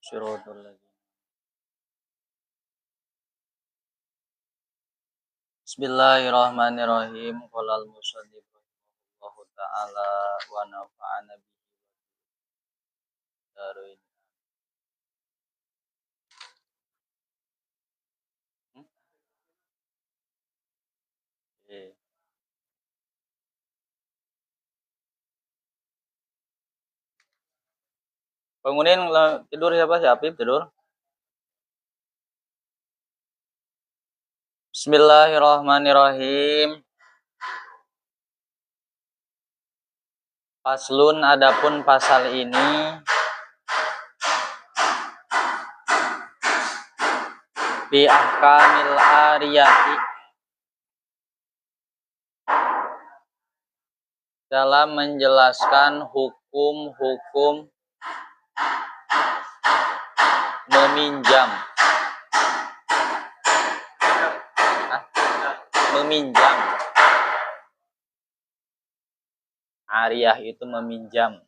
Syurutul ladzina. Bismillahirrahmanirrahim. Qala al-musannif rahimahullahu ta'ala wa nafa'ana bihi daruin. Bangunin tidur siapa? Si Apip tidur. Bismillahirrahmanirrahim. Faslun, adapun pasal ini bi ahkamil ariyati, dalam menjelaskan hukum-hukum meminjam. Meminjam. Ariyah itu meminjam.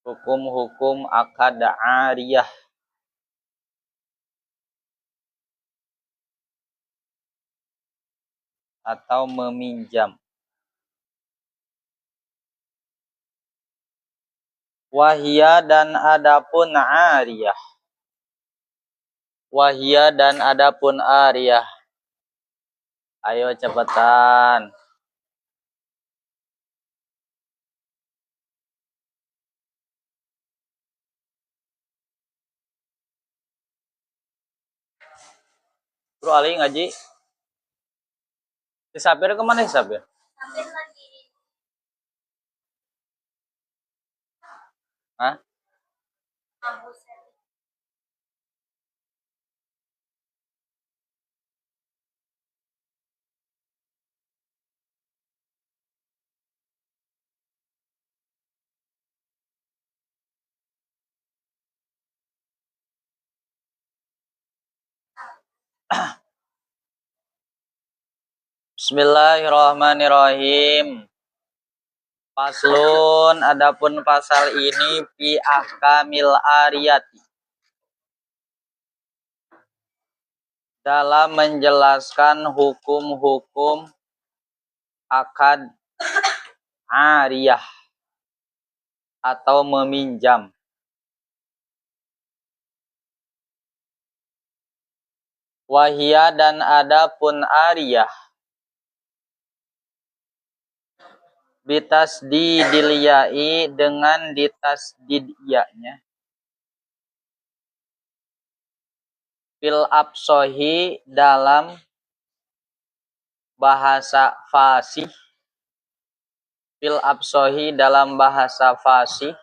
Hukum-hukum akad ariyah. Atau meminjam. Wahia dan adapun ariyah. Wahia dan adapun ariyah. Ayo cepetan. Bro Ali ngaji. Si Sabir kemana si Sabir? Sabir lagi. Hah? Bismillahirrahmanirrahim. Faslun, adapun pasal ini fi ahkamil ariyati, dalam menjelaskan hukum-hukum akad ariyah atau meminjam. Wahia dan adapun ariyah bitasdidil ya'i, dengan ditasdid ya-nya, fil absohi, dalam bahasa fasih, fil absohi, dalam bahasa fasih,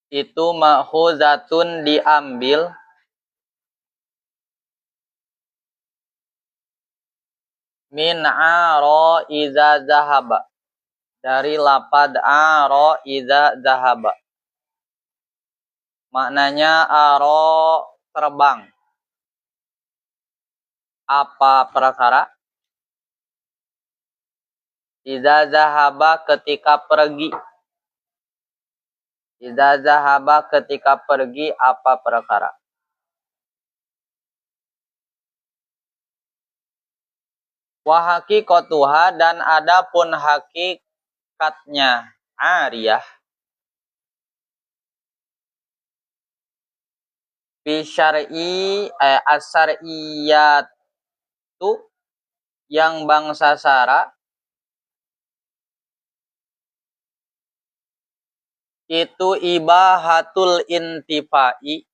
itu ma'khuzatun, diambil, min aro iza zahaba, dari lapad aro iza zahaba. Maknanya aro terbang. Apa perkara? Iza zahaba, ketika pergi. Iza zahaba, ketika pergi, apa perkara? Wa haqiqatuha, dan adapun hakikatnya ariyah, fi syar'i as-syar'iyyatu, yang bangsa syara, itu ibahatul intifa'i,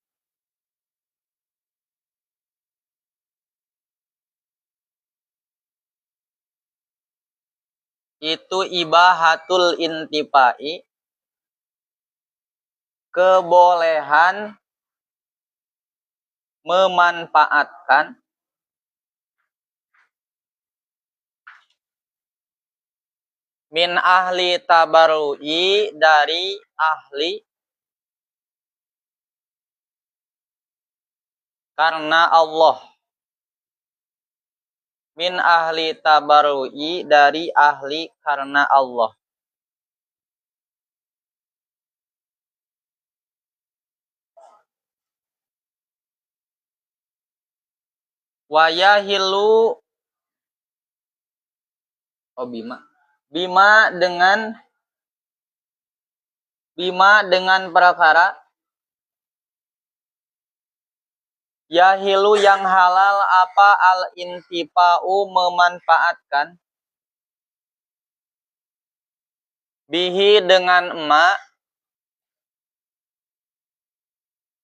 itu ibahatul intifa'i, kebolehan memanfaatkan, min ahli tabarru'i, dari ahli karena Allah. Min ahli tabarru'i, dari ahli karena Allah. Wa yahilu bima dengan perkara yahilu yang halal apa al-intifa'u memanfaatkan bihi dengan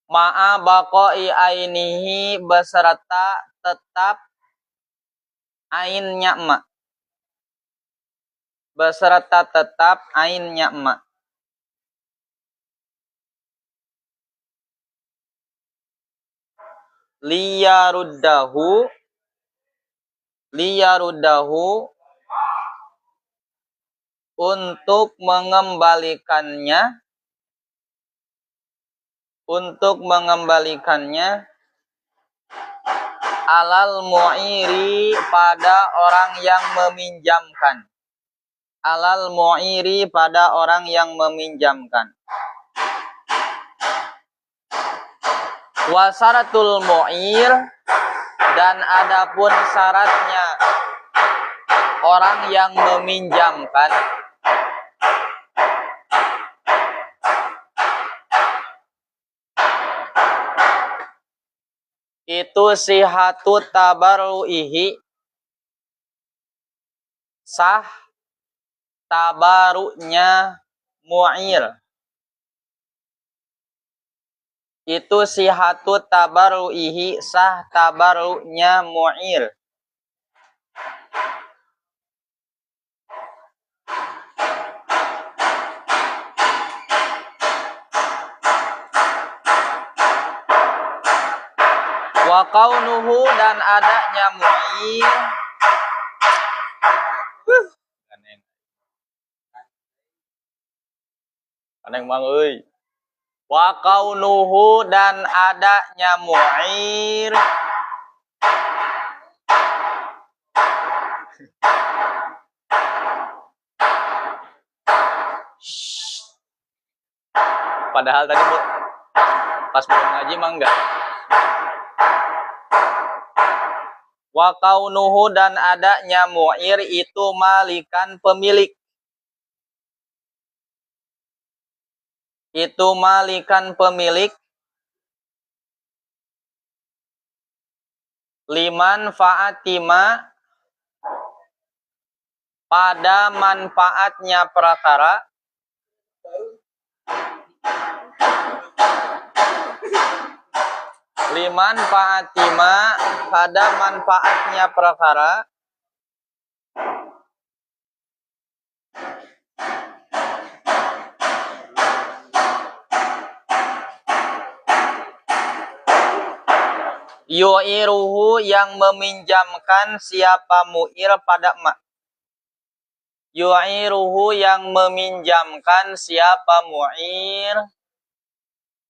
ma'a baqai ainihi beserta tetap ainnya beserta tetap ainnya liyaruddahu untuk mengembalikannya alal mu'iri pada orang yang meminjamkan wasaratul mu'ir dan adapun syaratnya orang yang meminjamkan itu sihatu tabaruihi sah tabarunya mu'ir itu sihatu tabaruihi sah tabarunya mu'ir wa kaunuhu dan adanya mu'ir aneh mang euy wa kaunuhu dan adanya mu'ir padahal tadi pas belum ngaji mah enggak. Wa kaunuhu dan adanya mu'ir itu malikan pemilik. Itu malikan pemilik liman fa'atima pada manfaatnya perkara liman fa'atima pada manfaatnya perkara yu'iruhu yang meminjamkan siapa mu'ir pada yu'iruhu yang meminjamkan siapa mu'ir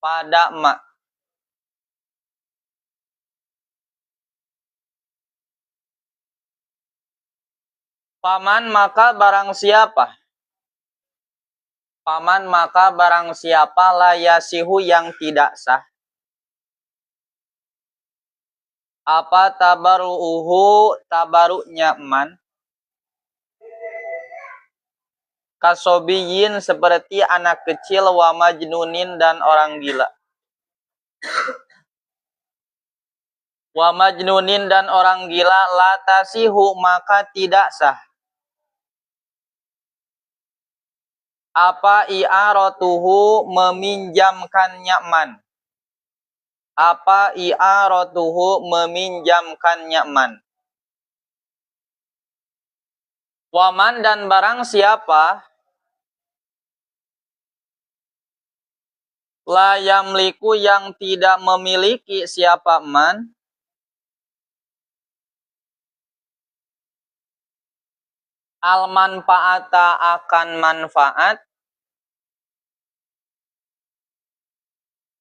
pada paman maka barang siapa la yasihu yang tidak sah apa tabarunya man kasobiyin seperti anak kecil wa majnunin dan orang gila wa majnunin dan orang gila la tasihu maka tidak sah apa i'aratuhu meminjamkannya man apa i'aratuhu meminjamkannya man waman dan barang siapa la yamliku yang tidak memiliki siapa man al manfaata akan manfaat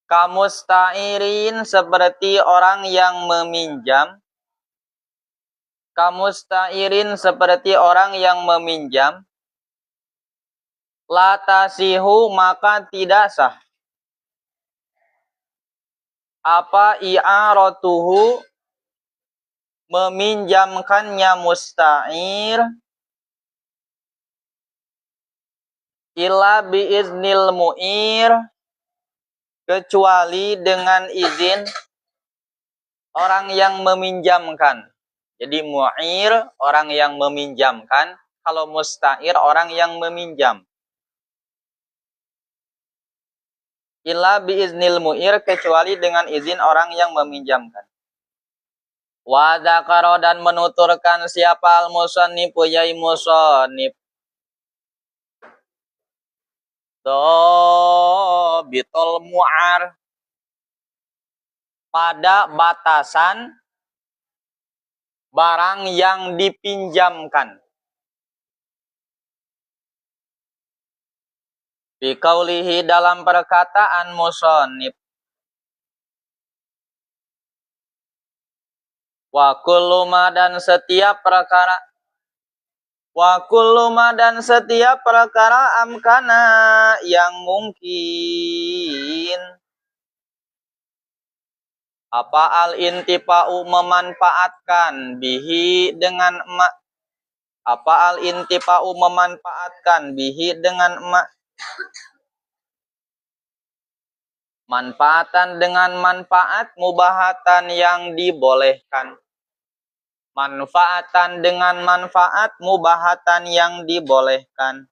kamustairin seperti orang yang meminjam la tasihu maka tidak sah apa i'aratuhu meminjamkannya musta'ir illa biiznil mu'ir, kecuali dengan izin orang yang meminjamkan. Jadi mu'ir orang yang meminjamkan, kalau musta'ir orang yang meminjam. Illa biiznil mu'ir, kecuali dengan izin orang yang meminjamkan. Wa dzakara, dan menuturkan siapa al-musannifu yai musannif bitul mu'ar, pada batasan barang yang dipinjamkan. Fi qaulihi, dalam perkataan musannif, wa kullu ma, dan setiap perkara, wa kullu ma, dan setiap perkara amkana yang mungkin apa al-intifa'u memanfaatkan bihi dengan emak, apa al-intifa'u memanfaatkan bihi dengan emak, manfaatan dengan manfaat, mubahatan yang dibolehkan, manfaatan dengan manfaat, mubahatan yang dibolehkan.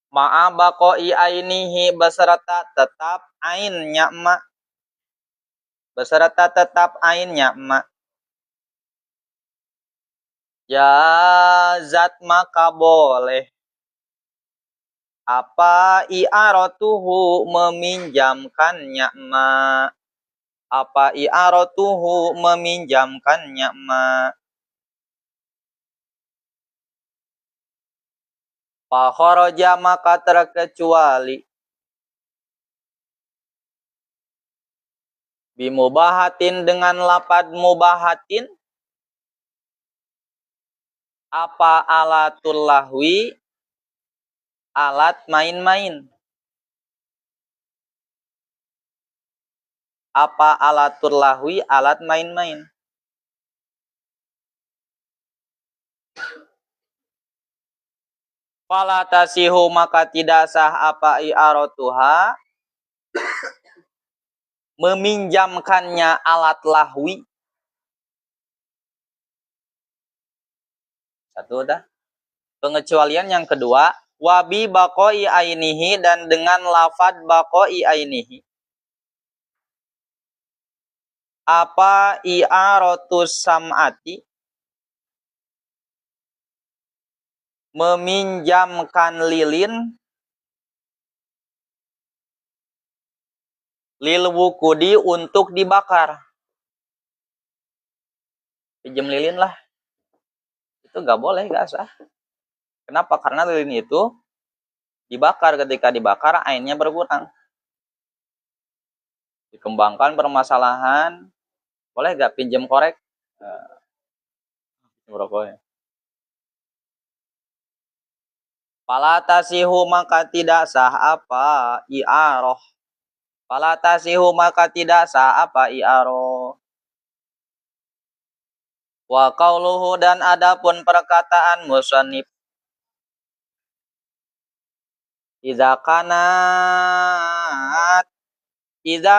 Ma'a baqoi ainihi, beserta tetap ainnya emak, beserta tetap ainnya emak. Jazat, maka boleh apa i'aratuhu meminjamkannya emak, apa i'aratuhu meminjamkannya emak. Fa kharaja, maka terkecuali bimubahatin, dengan lapad mubahatin, apa alatul lahwi, alat main-main, apa alatul lahwi, alat main-main. Fala tasihu, maka tidak sah apa i'aratuha meminjamkannya alat lahwi. Satu dah. Pengecualian yang kedua, wabi baqoi ainihi, dan dengan lafad baqoi ainihi. Apa i'aratus sam'ati, meminjamkan lilin, lil wukudi, untuk dibakar. Pinjam lilin lah, itu gak boleh, gak sah. Kenapa? Karena lilin itu dibakar, ketika dibakar ainnya berkurang. Dikembangkan permasalahan, boleh gak pinjam korek? Rokoknya. Fala tasihu, maka tidak sah apa i'aroh. Fala tasihu, maka tidak sah apa i'aroh. Wa qauluhu, dan adapun perkataan musannif, idza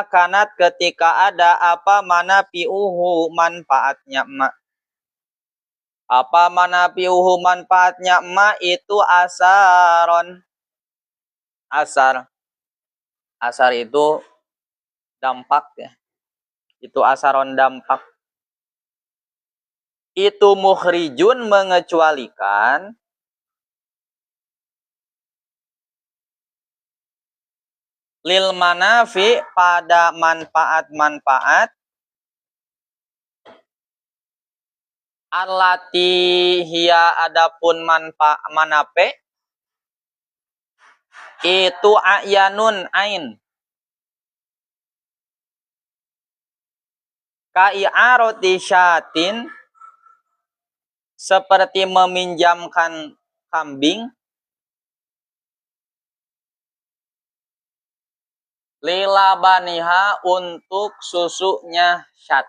kanat, ketika ada apa manafi'uhu, manfaatnya emak. Apa manafi'uhu, manfaatnya emak, itu asaron. Asar itu dampak ya. Itu asaron, dampak. Itu mukhrijun, mengecualikan lil manafi, pada manfaat-manfaat, allati hiya, adapun manape, itu a'yanun, ain, ka'i'aroti syatin, seperti meminjamkan kambing, Lilabaniha untuk susunya syat.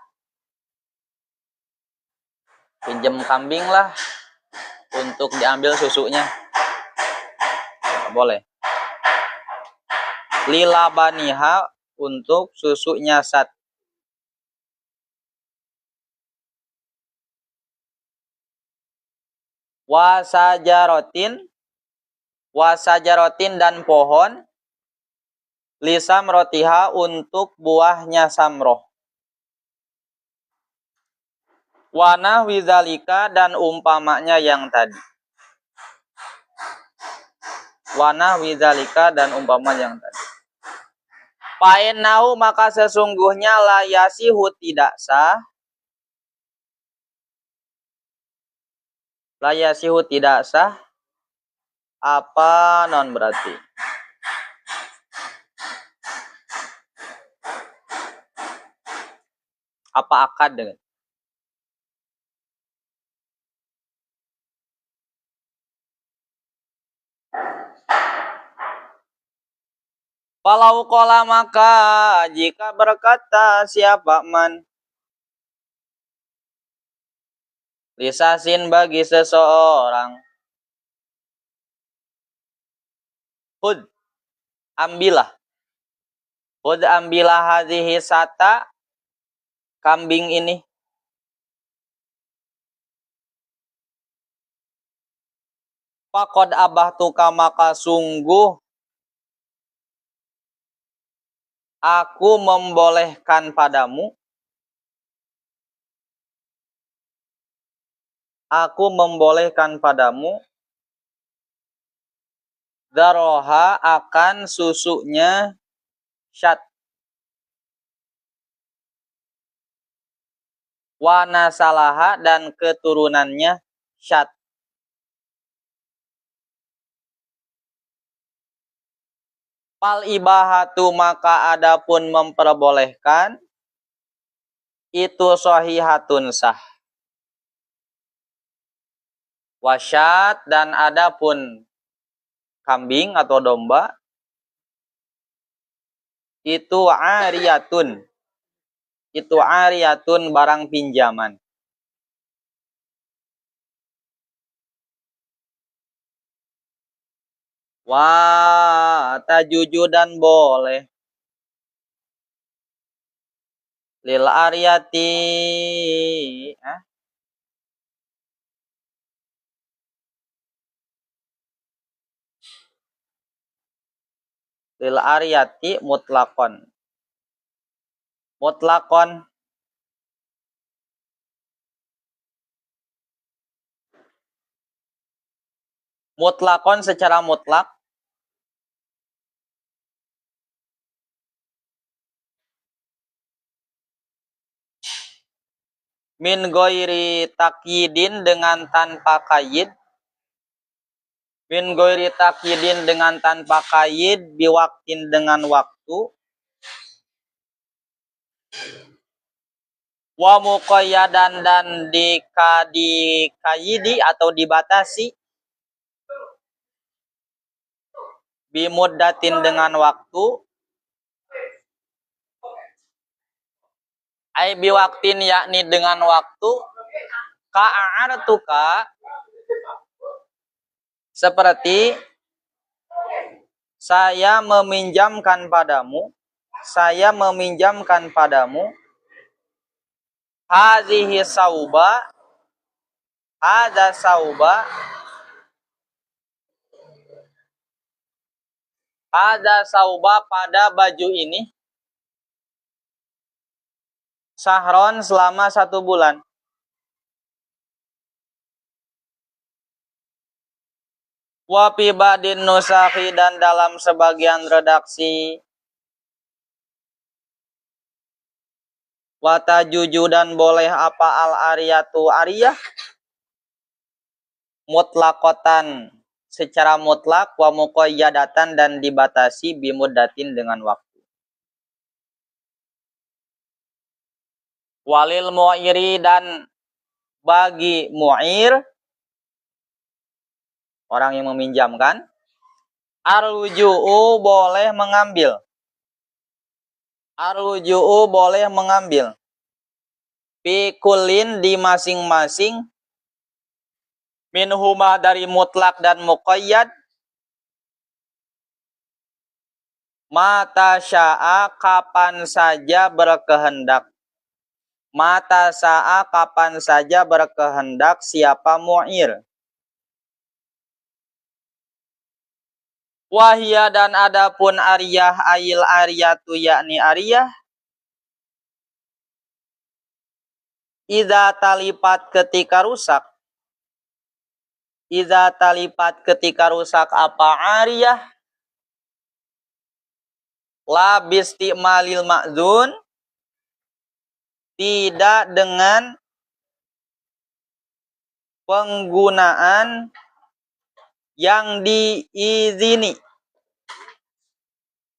Pinjam kambing lah untuk diambil susunya. Nggak boleh. Lilabaniha untuk susunya syat. Wasajarotin dan pohon. Lisamrotiha untuk buahnya samroh. Wana wizalika dan umpamanya yang tadi. Wana wizalika dan umpamanya yang tadi. Fa'innahu maka sesungguhnya layasihu tidak sah. Layasihu tidak sah. Apa non berarti? Apa akad dengan? Walau qala maka jika berkata siapa man lisasin bagi seseorang Hud ambilah hadhihi sata kambing ini faqad abahtuka maka sungguh aku membolehkan padamu daroha akan susunya syat wana salaha dan keturunannya syat. Fal ibahatu maka adapun memperbolehkan itu shahihatun sah. Wasyat dan adapun kambing atau domba itu ariyatun barang pinjaman. Wa tajuju dan boleh lil ariyati lil ariyati mutlakon secara mutlak min ghairi takyidin dengan tanpa kaid biwaktin dengan waktu wa muqayyadan dan dikayidi atau dibatasi bimuddatin dengan waktu ai biwaktin yakni dengan waktu ka'artuka seperti saya meminjamkan padamu hadhihi sauba pada baju ini sahron selama 1 bulan. Wa fi ba'din nusakhi dan dalam sebagian redaksi wa tajuju dan boleh apa al ariyatu ariyah mutlaqatan secara mutlak wa muqayyadatan dan dibatasi bimuddatin dengan waktu. Walil mu'iri dan bagi mu'ir orang yang meminjamkan arju'u boleh mengambil Arruju'u boleh mengambil. Fi kullin di masing-masing. Minhuma dari mutlak dan muqayyad. Mata sya'a kapan saja berkehendak. Mata sa'a kapan saja berkehendak siapa mu'ir. Wahia dan adapun ariyah ayil ariyatu yakni ariyah. Iza talipat ketika rusak. Iza talipat ketika rusak apa ariyah. La bisti'malil ma'zun. Tidak dengan penggunaan yang diizini.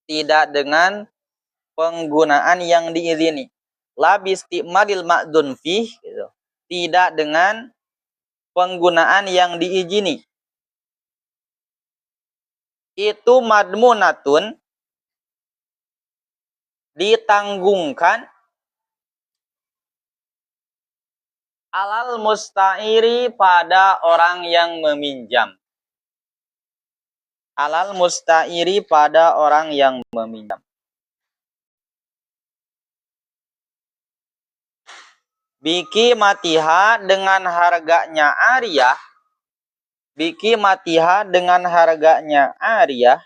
Tidak dengan penggunaan yang diizini. La bisti'malil ma'zun fih gitu. Tidak dengan penggunaan yang diizini. Itu madmunatun ditanggungkan alal musta'iri pada orang yang meminjam. Alal musta'iri pada orang yang meminjam. Biki matiha dengan harganya ariyah. Biki matiha dengan harganya ariyah.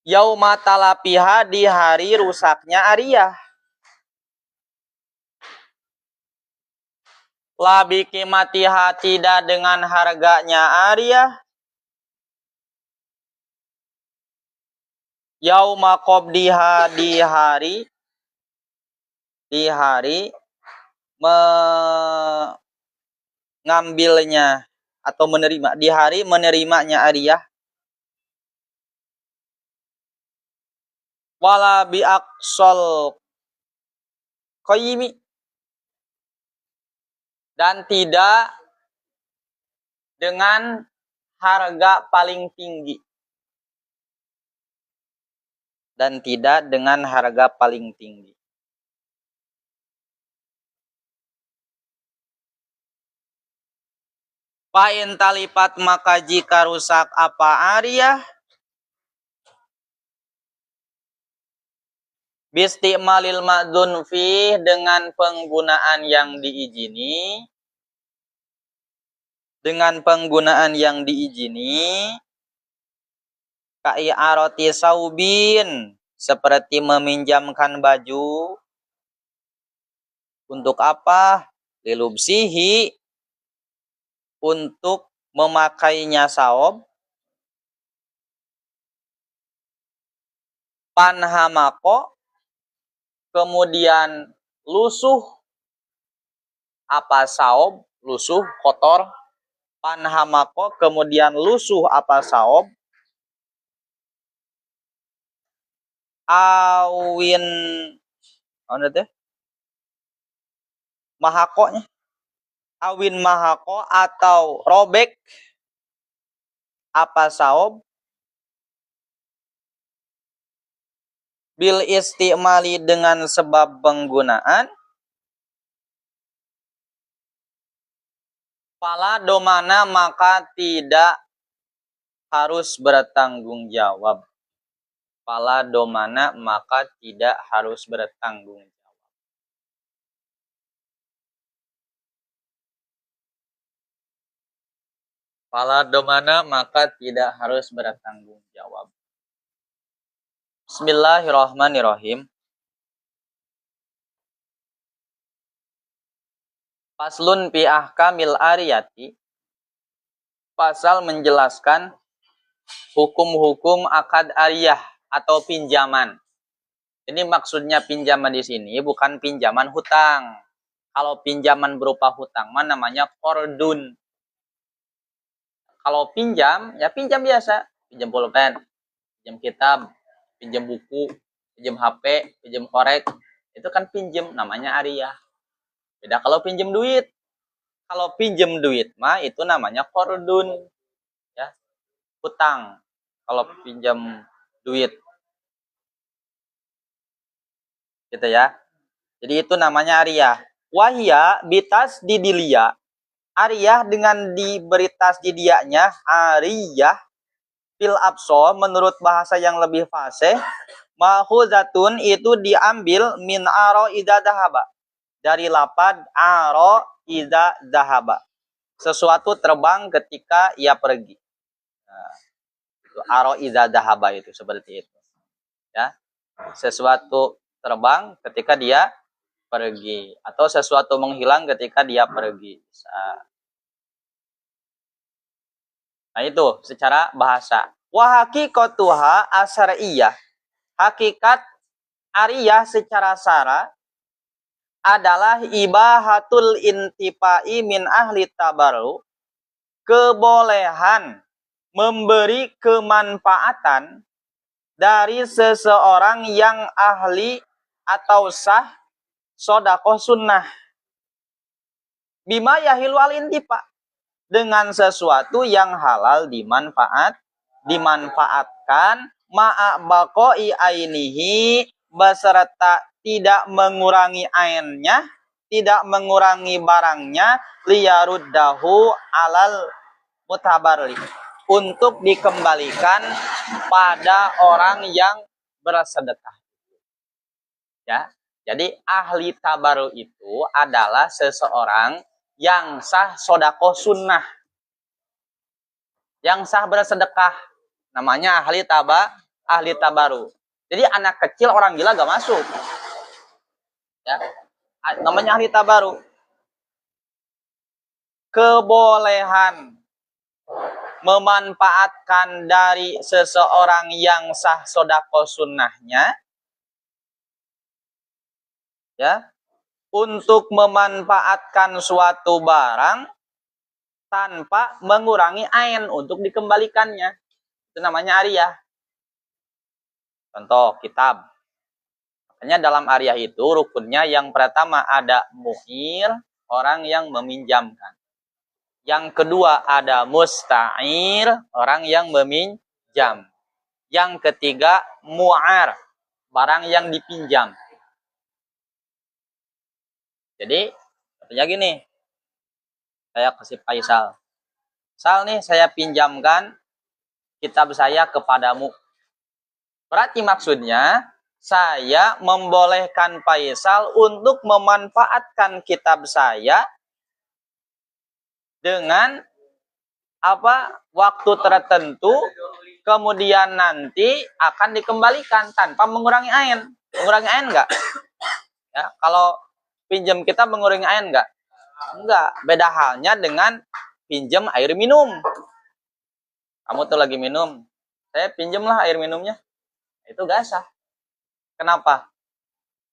Yauma talapiha di hari rusaknya ariyah. La biki matiha tidak dengan harganya ariyah. Yauma qabdiha di hari mengambilnya atau menerima, di hari menerimanya ariyah. Wala bi aqsal qayyimi dan tidak dengan harga paling tinggi. Dan tidak dengan harga paling tinggi. Fa'in talipat maka jika rusak apa ariyah. Bisti'malil ma'dzun fih dengan penggunaan yang diizini. Dengan penggunaan yang diizini. Ka'i'arati saubin. Seperti meminjamkan baju. Untuk apa? Lilubsihi. Untuk memakainya saob. Panhamako. Kemudian lusuh apa saob, lusuh kotor. Panhamako kemudian lusuh apa saob. Awin mahakonya. Awin mahako atau robek apa saob. Bil istimali dengan sebab penggunaan. Fala domana maka tidak harus bertanggung jawab. Fala domana maka tidak harus bertanggung jawab. Fala domana maka tidak harus bertanggung jawab. Bismillahirrahmanirrahim. Faslun fi ahkamil ariyati. Pasal menjelaskan hukum-hukum akad ariyah atau pinjaman. Ini maksudnya pinjaman di sini bukan pinjaman hutang. Kalau pinjaman berupa hutang mah namanya qordun. Kalau pinjam ya pinjam biasa, pinjam pulpen, pinjam kitab, pinjam buku, pinjam HP, pinjam korek, itu kan pinjam namanya ariyah. Beda kalau pinjam duit. Kalau pinjam duit mah itu namanya qordun. Ya, hutang. Kalau pinjam duit. gitu ya. Jadi itu namanya ariyah. Wahia bitas didilia. Ariyah dengan diberi tasdidianya ariyah fil abso menurut bahasa yang lebih fasih mahuzatun itu diambil min aro idza dahaba dari lapad aro idza dahaba. Sesuatu terbang ketika ia pergi. Nah, itu aro idza dahaba itu seperti itu. Ya. Sesuatu terbang ketika dia pergi atau sesuatu menghilang ketika dia pergi. Nah itu secara bahasa. Wa haqiqatuha asariyah. Hakikat ariyah secara sara adalah ibahatul intifai min ahli tabaru, kebolehan memberi kemanfaatan dari seseorang yang ahli atau sah sodakoh sunnah. Bima yahilu al intifa, dengan sesuatu yang halal dimanfaatkan ma'abaqoi ainihi beserta tidak mengurangi ainnya, tidak mengurangi barangnya, liyaruddahu alal mutabarri, untuk dikembalikan pada orang yang bersedekah. Ya. Jadi ahli tabaru itu adalah seseorang yang sah sodakoh sunnah, yang sah bersedekah, namanya ahli tabaru. Jadi anak kecil orang gila gak masuk, ya, namanya ahli tabaru. Kebolehan memanfaatkan dari seseorang yang sah sodakoh sunnahnya, ya, untuk memanfaatkan suatu barang tanpa mengurangi ain untuk dikembalikannya. Itu namanya ariyah. Contoh kitab. Makanya dalam ariyah itu rukunnya yang pertama ada mu'ir, orang yang meminjamkan. Yang kedua ada musta'ir, orang yang meminjam. Yang ketiga mu'ar, barang yang dipinjam. Jadi, katanya gini, saya kasih Faisal. Sal nih, saya pinjamkan kitab saya kepadamu. Berarti maksudnya, saya membolehkan Faisal untuk memanfaatkan kitab saya dengan waktu tertentu, kemudian nanti akan dikembalikan tanpa mengurangi ain. Mengurangi ain enggak? Ya, kalau pinjam kita mengurangi ain enggak? Enggak. Beda halnya dengan pinjam air minum. Kamu tuh lagi minum, saya pinjamlah air minumnya. Itu gak sah. Kenapa?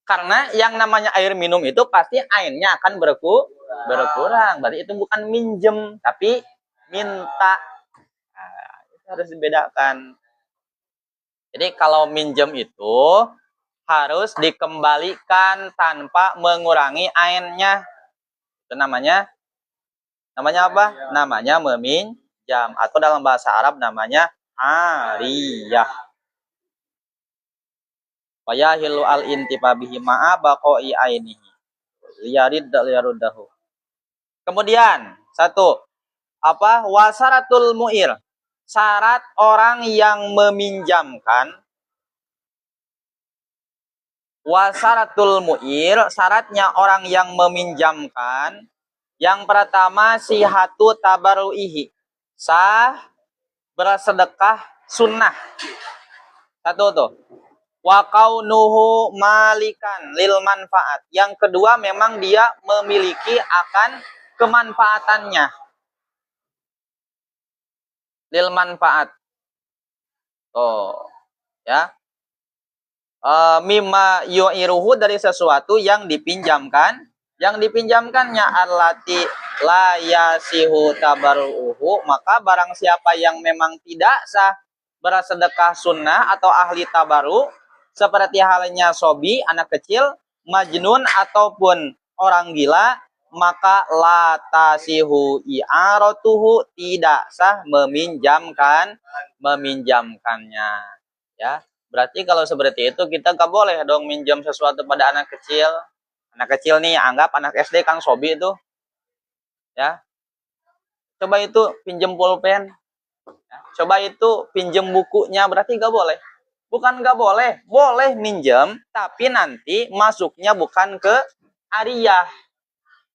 Karena yang namanya air minum itu pasti ainnya akan berkurang. Berarti itu bukan minjem, tapi minta. Nah, itu harus dibedakan. Jadi kalau minjem itu harus dikembalikan tanpa mengurangi ainnya. Itu namanya apa? Namanya meminjam, atau dalam bahasa Arab namanya ariyah. Fayahilu al intifa bihi ma'a baqoi ainihi liyaruddahu. Kemudian satu, wasaratul mu'ir, syarat orang yang meminjamkan. Wasaratul mu'ir, syaratnya orang yang meminjamkan. Yang pertama sihatu tabaruihi, sah bersedekah sunnah. Satu tuh. Wa kaunuhu malikan lil manfaat. Yang kedua memang dia memiliki akan kemanfaatannya. Lil manfaat. Oh, ya. Mimma yu'iruhu, dari sesuatu yang dipinjamkan. Yang dipinjamkannya allati la yasihu tabaruhu, maka barang siapa yang memang tidak sah bersedekah sunnah atau ahli tabaru, seperti halnya sobi, anak kecil, majnun ataupun orang gila, maka la tasihu i'aratuhu, tidak sah meminjamkannya, ya. Berarti kalau seperti itu kita gak boleh dong minjam sesuatu pada anak kecil. Anak kecil nih, anggap anak SD Kang Sobi itu, ya. Coba itu pinjem pulpen, ya. Coba itu pinjem bukunya, berarti gak boleh. Bukan gak boleh, boleh minjem, tapi nanti masuknya bukan ke ariyah,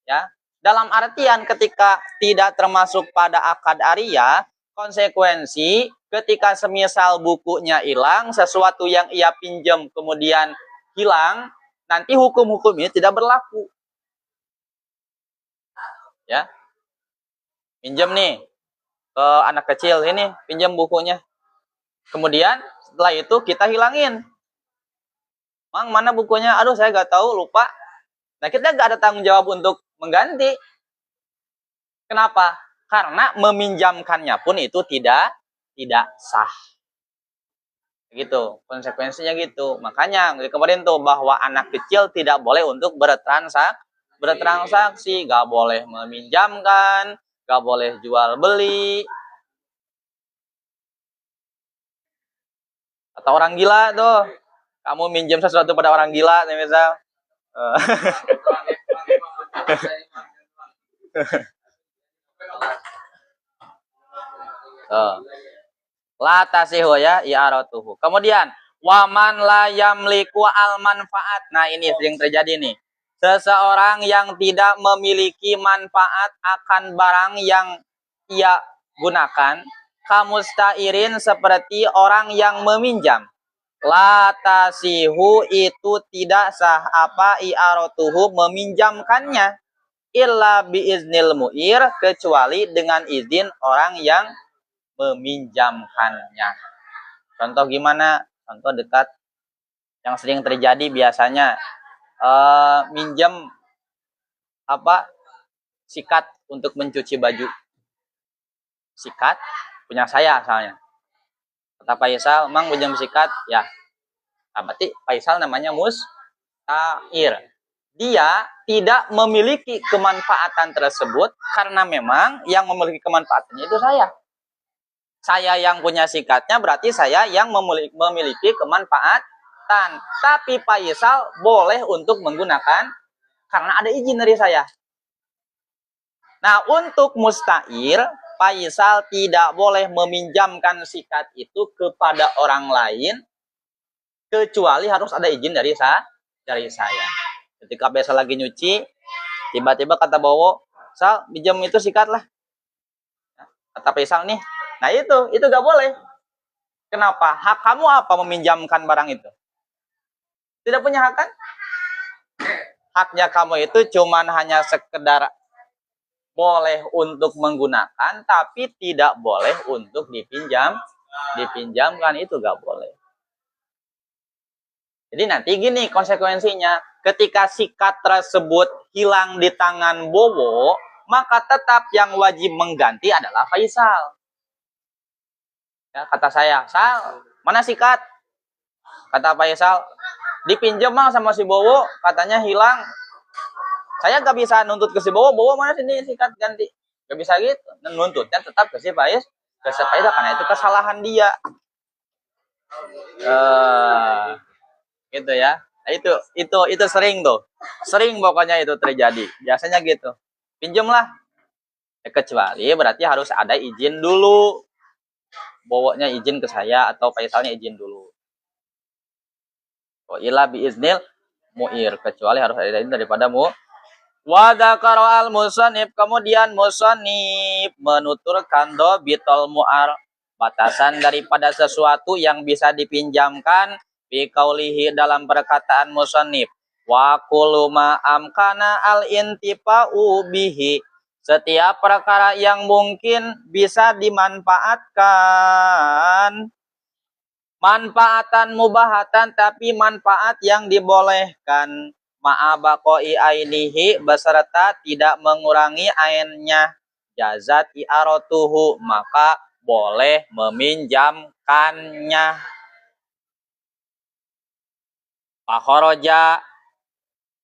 ya. Dalam artian ketika tidak termasuk pada akad ariyah, konsekuensi ketika semisal bukunya hilang, sesuatu yang ia pinjam kemudian hilang, nanti hukum-hukum ini tidak berlaku. Ya. Pinjam nih ke anak kecil ini, pinjam bukunya. Kemudian setelah itu kita hilangin. Mang, mana bukunya? Aduh, saya nggak tahu, lupa. Nah, kita nggak ada tanggung jawab untuk mengganti. Kenapa? Karena meminjamkannya pun itu tidak sah. Gitu, konsekuensinya gitu. Makanya kemarin tuh bahwa anak kecil tidak boleh untuk bertransaksi, gak boleh meminjamkan, gak boleh jual beli. Atau orang gila tuh, kamu minjem sesuatu pada orang gila, nih misal. La tasihu ya i'aratuhu. Kemudian waman la yamliku al manfaat. Nah, ini sering terjadi nih. Seseorang yang tidak memiliki manfaat akan barang yang ia gunakan, kamustairin seperti orang yang meminjam. La tasihu itu tidak sah apa i'aratuhu meminjamkannya illa biiznil mu'ir kecuali dengan izin orang yang meminjamkannya. Contoh gimana? Contoh dekat yang sering terjadi biasanya minjem sikat untuk mencuci baju. Sikat punya saya asalnya. Kata Faisal, "Mang pinjam sikat." Ya. Nah, berarti Faisal namanya mustair. Dia tidak memiliki kemanfaatan tersebut karena memang yang memiliki kemanfaatannya itu saya. Saya yang punya sikatnya berarti saya yang memiliki kemanfaatan. Tapi Faisal boleh untuk menggunakan karena ada izin dari saya. Nah, untuk mustair, Faisal tidak boleh meminjamkan sikat itu kepada orang lain kecuali harus ada izin dari saya. Ketika Faisal lagi nyuci, tiba-tiba kata Bowo, "Sal, pinjam itu sikat lah." Kata Faisal nih, nah itu gak boleh. Kenapa? Hak kamu apa meminjamkan barang itu? Tidak punya hak kan? Haknya kamu itu cuman hanya sekedar boleh untuk menggunakan, tapi tidak boleh untuk dipinjamkan, itu gak boleh. Jadi nanti gini konsekuensinya, ketika sikat tersebut hilang di tangan Bowo, maka tetap yang wajib mengganti adalah Faisal. Ya, kata saya, "Sal, mana sikat?" Kata Faisal, "Dipinjam Mang sama si Bowo, katanya hilang." Saya gak bisa nuntut ke si Bowo, "Bowo mana sini sikat ganti." Gak bisa gitu. Nuntutnya tetap ke si Faisal, karena itu kesalahan dia. Gitu ya. Nah, itu sering tuh. Sering pokoknya itu terjadi. Biasanya gitu. Pinjemlah. Ya, kecuali berarti harus ada izin dulu. Bowonya izin ke saya atau Faisalnya izin dulu. Oh, ila biiznil mu'ir, kecuali harus ada izin daripada wa dzakara al musannif, kemudian musannif menuturkan bitol mu'ar, batasan daripada sesuatu yang bisa dipinjamkan bi qaulihi dalam perkataan musannif wa kullu ma amkana al intifa'u bihi, setiap perkara yang mungkin bisa dimanfaatkan, manfaatan mubahatan tapi manfaat yang dibolehkan, ma'abaqoi ainihi beserta tidak mengurangi ainnya, jazat i'aratuhu maka boleh meminjamkannya. Fakhoroja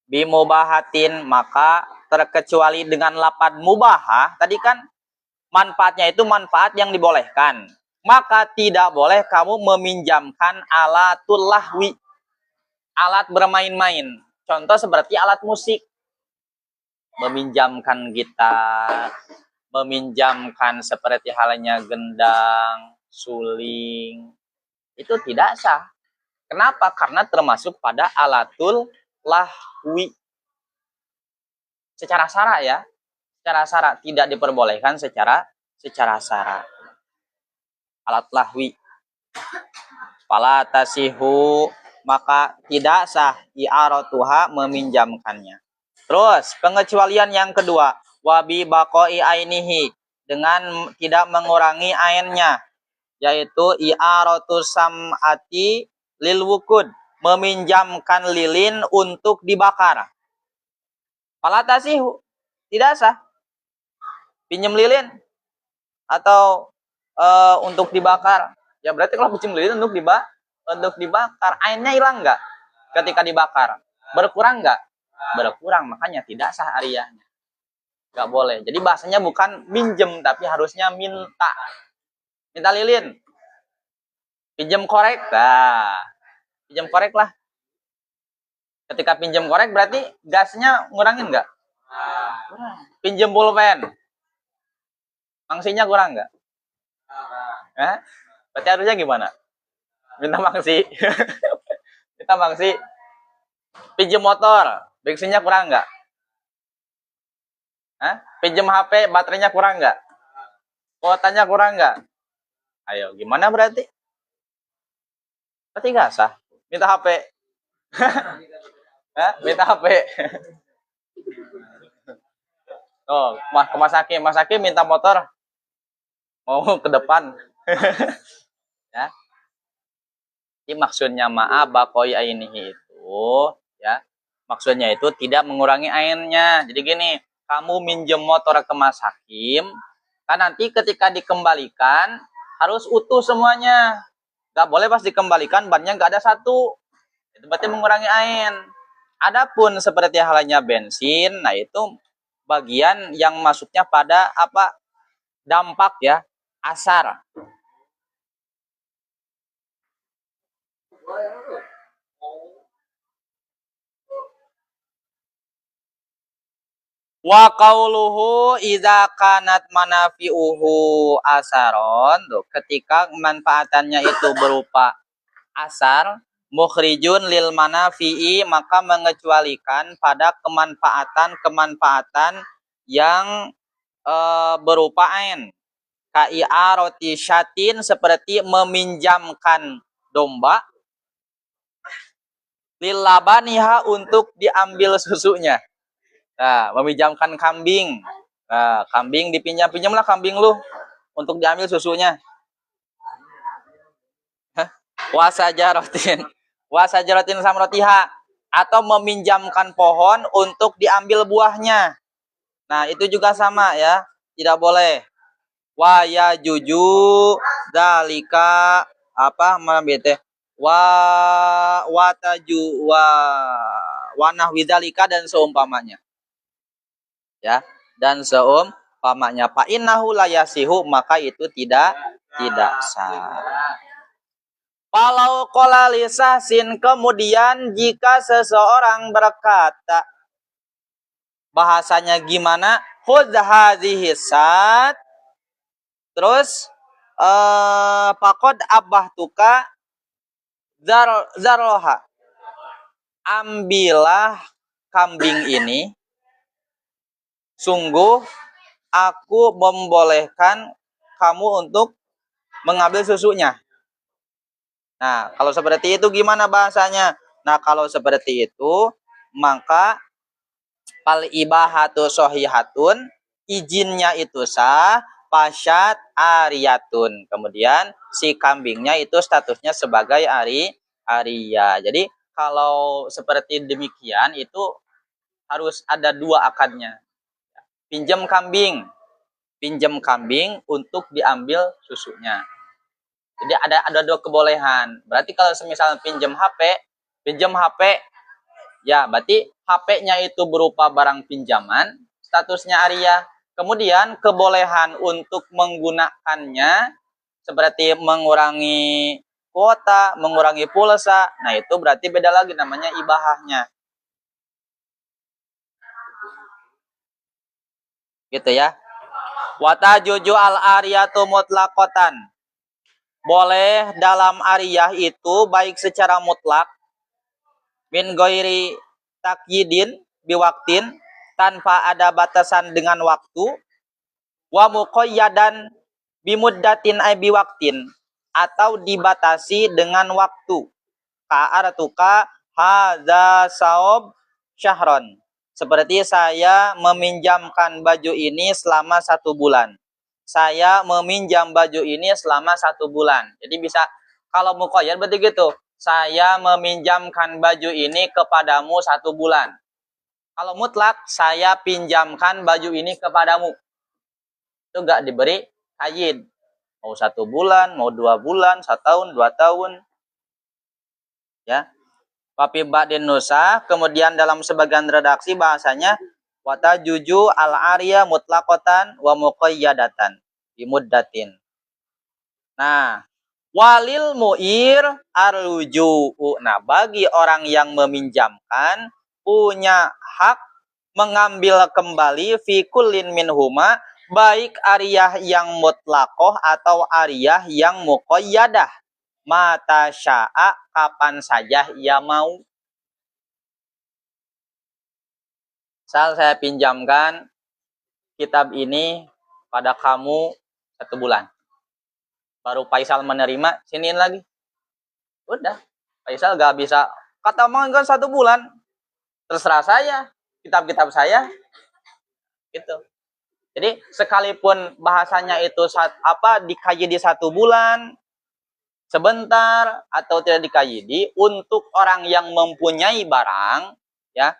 bimubahatin, maka terkecuali dengan lapad mubahah. Tadi kan manfaatnya itu manfaat yang dibolehkan. maka tidak boleh kamu meminjamkan alatul lahwi, alat bermain-main. Contoh seperti alat musik, meminjamkan gitar, meminjamkan seperti halnya gendang, suling, itu tidak sah. Kenapa? Karena termasuk pada alatul lahwi. Secara syarak ya, secara syarak tidak diperbolehkan secara syarak. Alat lahwi. Fala tasihu, maka tidak sah i'aratuha, meminjamkannya. Terus pengecualian yang kedua, wabi baqoi ainihi, dengan tidak mengurangi ainnya, yaitu i'aratu sam'ati lil wukud, meminjamkan lilin untuk dibakar. Fala tasihu, tidak sah. Pinjam lilin atau untuk dibakar. Ya berarti kalau pinjam lilin untuk dibakar, ainnya hilang nggak ketika dibakar? Berkurang nggak? Berkurang, makanya tidak sah ariyahnya. Nggak boleh. Jadi bahasanya bukan minjem, tapi harusnya minta. Minta lilin. Pinjam korek. Nah, pinjam korek lah. Ketika pinjam korek berarti gasnya ngurangin nggak? Pinjam pulpen. Mangsinya kurang nggak? Berarti harusnya gimana? Minta mangsi. Minta mangsi. Pinjam motor. Bensinnya kurang nggak? Pinjam HP, baterainya kurang nggak? Kuotanya kurang nggak? Ayo, gimana berarti? Berarti nggak sah. Minta HP. Minta HP. Oh, ke Mas Hakim minta motor. Mau ke depan. Ya. Jadi maksudnya maaf bakoi ainihi itu, ya. Maksudnya itu tidak mengurangi ainnya. Jadi gini, kamu minjem motor ke Mas Hakim, kan nanti ketika dikembalikan harus utuh semuanya. Gak boleh pas dikembalikan bannya gak ada satu. Itu berarti mengurangi ain. Adapun seperti halnya bensin, nah itu bagian yang masuknya pada apa? Dampak ya, asar. Wa qauluhu idza kanat manafi'uhu asaron, tuh, ketika manfaatannya itu berupa asar, mukhrijun lil manafi'i, maka mengecualikan pada kemanfaatan yang berupa ain. Ka'i'aroti syatin, seperti meminjamkan domba, lil labaniha, untuk diambil susunya. Nah, meminjamkan kambing. Nah, kambing dipinjamlah kambing lu untuk diambil susunya. Wasajaratin samrotiha, atau meminjamkan pohon untuk diambil buahnya. Nah, itu juga sama ya, tidak boleh. Wa ya juju dalika apa mabete wa taju wa nahwidzalika, dan seumpamanya. Ya, dan seumpamanya, fa innahu layasihu, maka itu tidak sah. Kalau qala lisasin, kemudian jika seseorang berkata, bahasanya gimana? Khudz hadhihi sat, terus faqad abahtuka zarroha, ambillah kambing ini, sungguh aku membolehkan kamu untuk mengambil susunya. Nah, kalau seperti itu gimana bahasanya? Nah, kalau seperti itu, maka fal ibahatu sohihatun, izinnya itu sah, pasyat ariyatun. Kemudian si kambingnya itu statusnya sebagai ariya. Jadi kalau seperti demikian itu harus ada dua akadnya. Pinjam kambing untuk diambil susunya. Jadi ada dua kebolehan. Berarti kalau misalnya pinjam HP, ya berarti HP-nya itu berupa barang pinjaman, statusnya ariya. Kemudian kebolehan untuk menggunakannya seperti mengurangi kuota, mengurangi pulsa. Nah, itu berarti beda lagi namanya ibahahnya. Gitu ya. Watajuju al-ariyatu mutlaqatan. Boleh dalam ariyah itu baik secara mutlak min ghairi takyidin biwaktin, tanpa ada batasan dengan waktu, wa muqayyadan bimuddatin ay biwaktin, atau dibatasi dengan waktu. Ka'artuka hadza saob syahron. Seperti saya meminjamkan baju ini selama 1 bulan. Saya meminjam baju ini selama 1 bulan. Jadi bisa, kalau muqayyad berarti gitu. Saya meminjamkan baju ini kepadamu 1 bulan. Kalau mutlak, saya pinjamkan baju ini kepadamu. Itu enggak diberi kayyid. Mau 1 bulan, mau 2 bulan, 1 tahun, 2 tahun. Ya. Wafi ba'din nusa, kemudian dalam sebagian redaksi bahasanya watajuju al-ariya mutlaqatan wa muqayyadatan bimuddatin. Nah, walil mu'ir arluju'u. Nah, bagi orang yang meminjamkan punya hak mengambil kembali fi kullin minhuma, baik ariyah yang mutlaqoh atau ariyah yang muqayyadah. Mata sya'a, kapan saja ia mau. Saya pinjamkan kitab ini pada kamu 1 bulan. Baru Faisal menerima, siniin lagi. Udah, Faisal gak bisa. Kata Mang kan 1 bulan. Terserah saya, kitab-kitab saya. Gitu. Jadi sekalipun bahasanya itu dikaji di 1 bulan, sebentar atau tidak dikayyidi, untuk orang yang mempunyai barang, ya,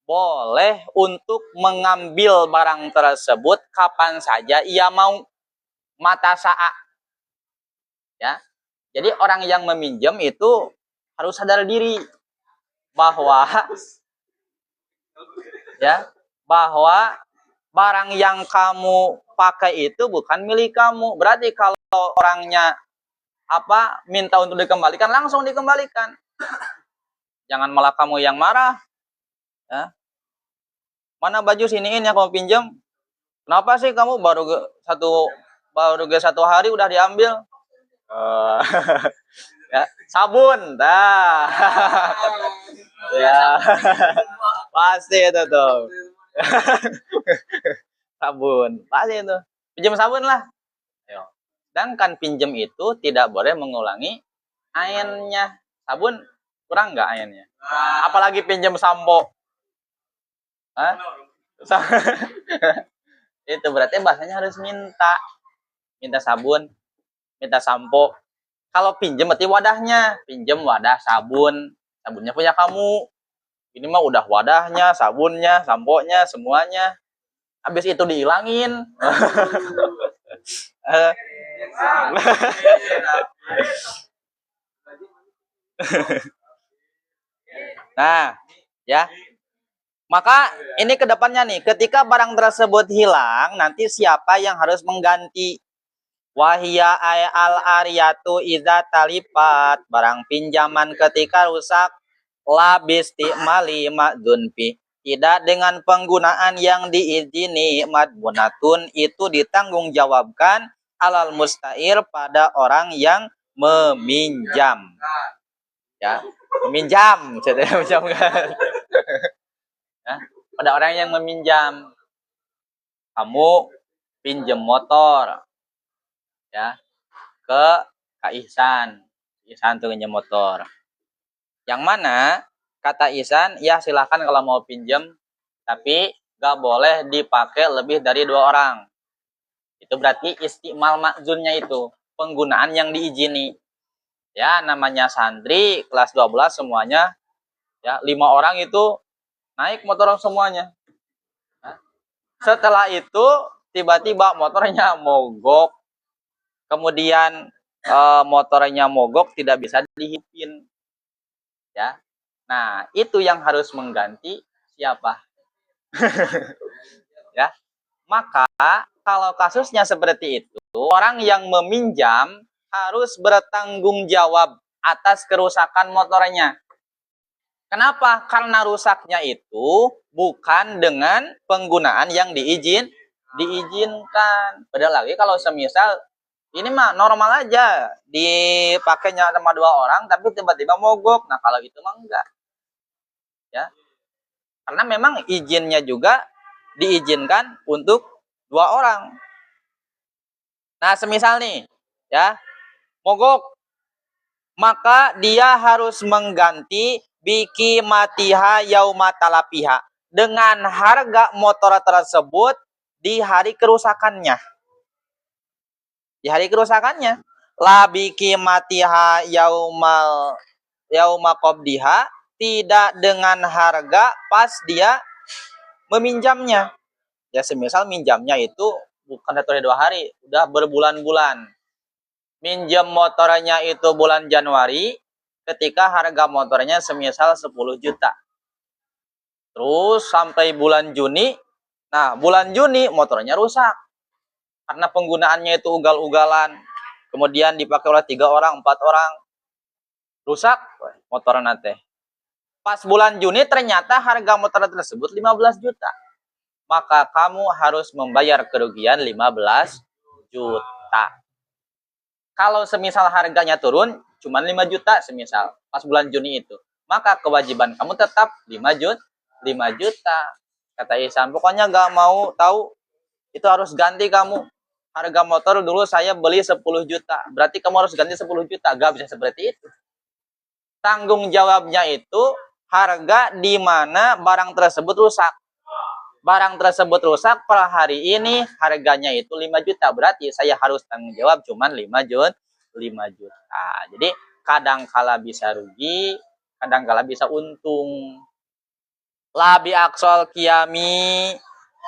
boleh untuk mengambil barang tersebut kapan saja ia mau, mata sa'a. Ya. Jadi orang yang meminjam itu harus sadar diri bahwa bahwa barang yang kamu pakai itu bukan milik kamu. Berarti kalau orangnya minta untuk dikembalikan, langsung dikembalikan. Jangan malah kamu yang marah. Ya. Mana baju siniin yang kamu pinjam? Kenapa sih kamu baru 1 hari udah diambil? Ya, sabun, dah. Ya, pasti itu tuh. Sabun, pasti itu. Pinjam sabun lah. Sedangkan pinjam itu tidak boleh mengulangi airnya. Sabun kurang nggak airnya? Apalagi pinjam sampo. Itu berarti bahasanya harus minta sabun, minta sampo. Kalau pinjam berarti wadahnya, pinjam wadah sabun, sabunnya punya kamu. Ini mah udah wadahnya, sabunnya, samponya, semuanya. Habis itu dihilangin. Nah, ya. Maka ini ke depannya nih, ketika barang tersebut hilang, nanti siapa yang harus mengganti? Wahia al-ariyatu idza talipat, barang pinjaman ketika rusak, la bisti'mali ma'dzun fi, tidak dengan penggunaan yang diizini, madmunatun, itu ditanggungjawabkan alal musta'ir, pada orang yang meminjam. Ya, meminjam, ya, pada orang yang meminjam. Kamu pinjam motor, ya, ke Kak Ihsan. Ihsan tuh pinjam motor. Yang mana kata Ihsan, ya silahkan kalau mau pinjam, tapi gak boleh dipakai lebih dari 2 orang. Itu berarti istimal makzunnya itu, penggunaan yang diizini. Ya, namanya santri kelas 12 semuanya, ya, 5 orang itu naik motor semuanya. Setelah itu tiba-tiba motornya mogok. Kemudian motornya mogok, tidak bisa dihidupin. Ya. Nah, itu yang harus mengganti siapa? Ya. Maka kalau kasusnya seperti itu, orang yang meminjam harus bertanggung jawab atas kerusakan motornya. Kenapa? Karena rusaknya itu bukan dengan penggunaan yang diizinkan. Padahal lagi kalau semisal ini mah normal aja dipakainya sama 2 orang tapi tiba-tiba mogok. Nah, kalau itu mah enggak. Ya. Karena memang izinnya juga diizinkan untuk 2 orang. Nah, semisal nih, ya, mogok, maka dia harus mengganti biki matiha yaumatalapiha dengan harga motor tersebut di hari kerusakannya. Di hari kerusakannya. La biki matiha yaumaqobdiha, tidak dengan harga pas dia meminjamnya. Ya, semisal minjamnya itu bukan 1 hari 2 hari, udah berbulan-bulan. Minjem motornya itu bulan Januari, ketika harga motornya semisal 10 juta. Terus sampai bulan Juni, nah bulan Juni motornya rusak. Karena penggunaannya itu ugal-ugalan. Kemudian dipakai oleh 3 orang, 4 orang. Rusak motor nanti. Pas bulan Juni ternyata harga motor tersebut 15 juta. Maka kamu harus membayar kerugian 15 juta. Kalau semisal harganya turun, cuma 5 juta semisal, pas bulan Juni itu. Maka kewajiban kamu tetap 5 juta. Kata Ihsan, pokoknya gak mau tahu, itu harus ganti kamu. Harga motor dulu saya beli 10 juta. Berarti kamu harus ganti 10 juta. Gak bisa seperti itu. Tanggung jawabnya itu harga di mana barang tersebut rusak. Barang tersebut rusak per hari ini harganya itu 5 juta. Berarti saya harus tanggung jawab cuma 5 juta. Jadi kadang kala bisa rugi, kadang kala bisa untung. Labi aksol kiami,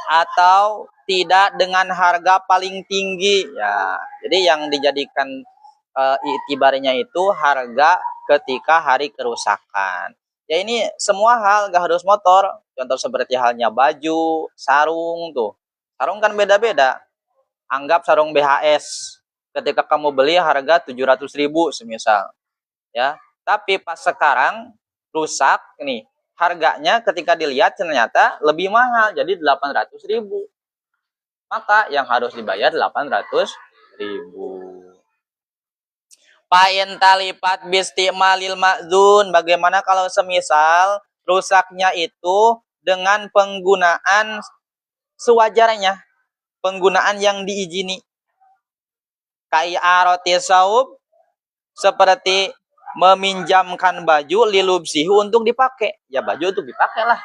atau tidak dengan harga paling tinggi. Ya, jadi yang dijadikan itibarnya itu harga ketika hari kerusakan. Ya, ini semua hal gak harus motor. Contoh seperti halnya baju, sarung tuh. Sarung kan beda-beda. Anggap sarung BHS. Ketika kamu beli harga 700.000 semisal. Ya, tapi pas sekarang rusak nih. Harganya ketika dilihat ternyata lebih mahal, jadi 800.000. Maka yang harus dibayar 800.000. Pain talipat bistimalil ma'zun. Bagaimana kalau semisal rusaknya itu dengan penggunaan sewajarnya, penggunaan yang diizini. Kai'aroti saub, seperti meminjamkan baju lilubsihu untuk dipakai. Ya, baju untuk dipakai lah.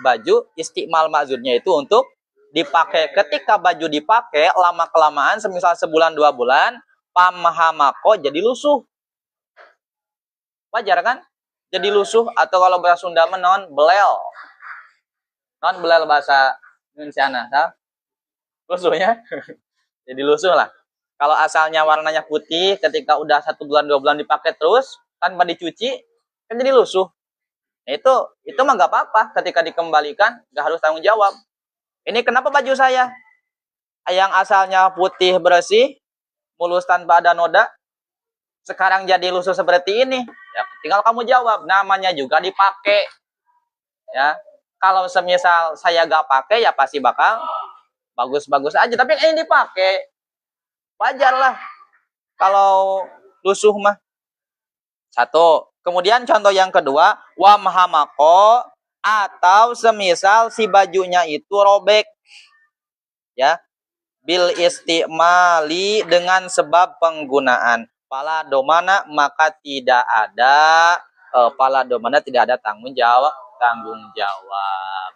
Baju istimal ma'zunnya itu untuk dipakai. Ketika baju dipakai lama-kelamaan, semisal sebulan 2 bulan, pamahamako jadi lusuh. Wajar kan? Jadi lusuh, atau kalau bahasa Sunda non belel. Non belel bahasa Indonesia nah. Lusuhnya. Jadi lusuh lah. Kalau asalnya warnanya putih, ketika udah 1 bulan 2 bulan dipakai terus tanpa dicuci, kan jadi lusuh. Itu mah gak apa-apa. Ketika dikembalikan gak harus tanggung jawab. Ini kenapa baju saya yang asalnya putih bersih, mulus tanpa ada noda, sekarang jadi lusuh seperti ini? Ya, tinggal kamu jawab. Namanya juga dipakai. Ya, kalau semisal saya gak pakai, ya pasti bakal bagus-bagus aja. Tapi ini dipakai, wajar lah kalau lusuh mah. Satu. Kemudian contoh yang kedua, wa mahamako, atau semisal si bajunya itu robek. Ya. Bil istimali, dengan sebab penggunaan. Pala domana, maka tidak ada tidak ada tanggung jawab.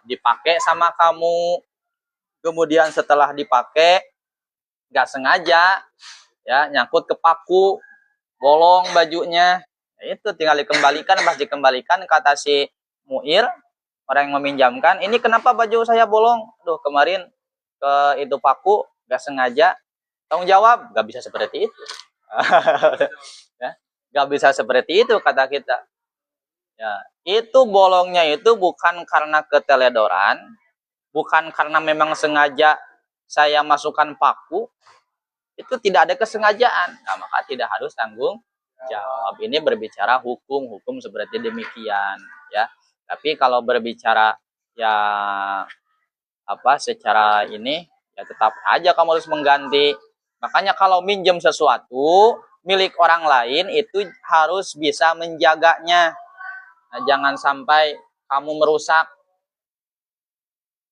Dipakai sama kamu, kemudian setelah dipakai nggak sengaja ya nyangkut ke paku, bolong bajunya. Itu tinggal dikembalikan. Pas dikembalikan, kata si muir, orang yang meminjamkan, ini kenapa baju saya bolong? Aduh, kemarin ke itu paku, gak sengaja. Tanggung jawab? Gak bisa seperti itu. Ya, gak bisa seperti itu kata kita. Ya, itu bolongnya itu bukan karena keteledoran, bukan karena memang sengaja saya masukkan paku, itu tidak ada kesengajaan, nah maka tidak harus tanggung jawab. Ini berbicara hukum seperti demikian ya. Tapi kalau berbicara ya secara ini ya tetap aja kamu harus mengganti. Makanya kalau minjem sesuatu milik orang lain itu harus bisa menjaganya. Nah, jangan sampai kamu merusak.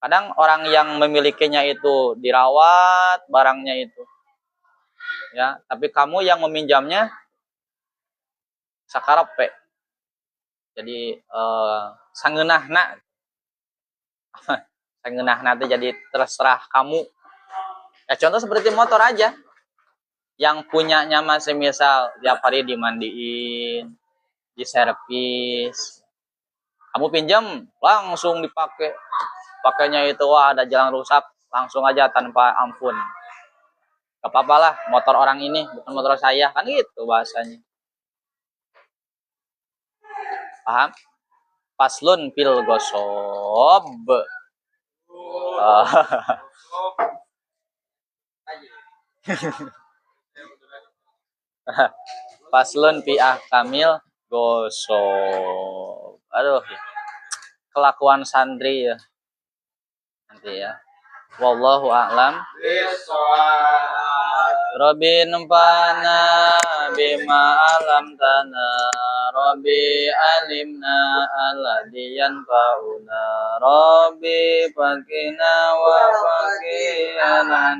Kadang orang yang memilikinya itu dirawat barangnya itu. Ya, tapi kamu yang meminjamnya sakarepe. Jadi sangeunahna. Sangeunahna teh jadi terserah kamu. Ya contoh seperti motor aja. Yang punyanya masih misal tiap hari dimandiin, diservis. Kamu pinjam langsung dipakai. Pakainya itu ada jalan rusak, langsung aja tanpa ampun. Gak apa-apa lah, motor orang ini bukan motor saya, kan gitu bahasanya. Paham? Paslun fil gosob. Paslun fi ahkamil gosob. Aduh, kelakuan santri ya. Nanti ya. Wallahu a'lam. Rabbi numpana bima alam tana. Rabbi alimna aladiyan fauna. Rabbi fakina wa fakiana.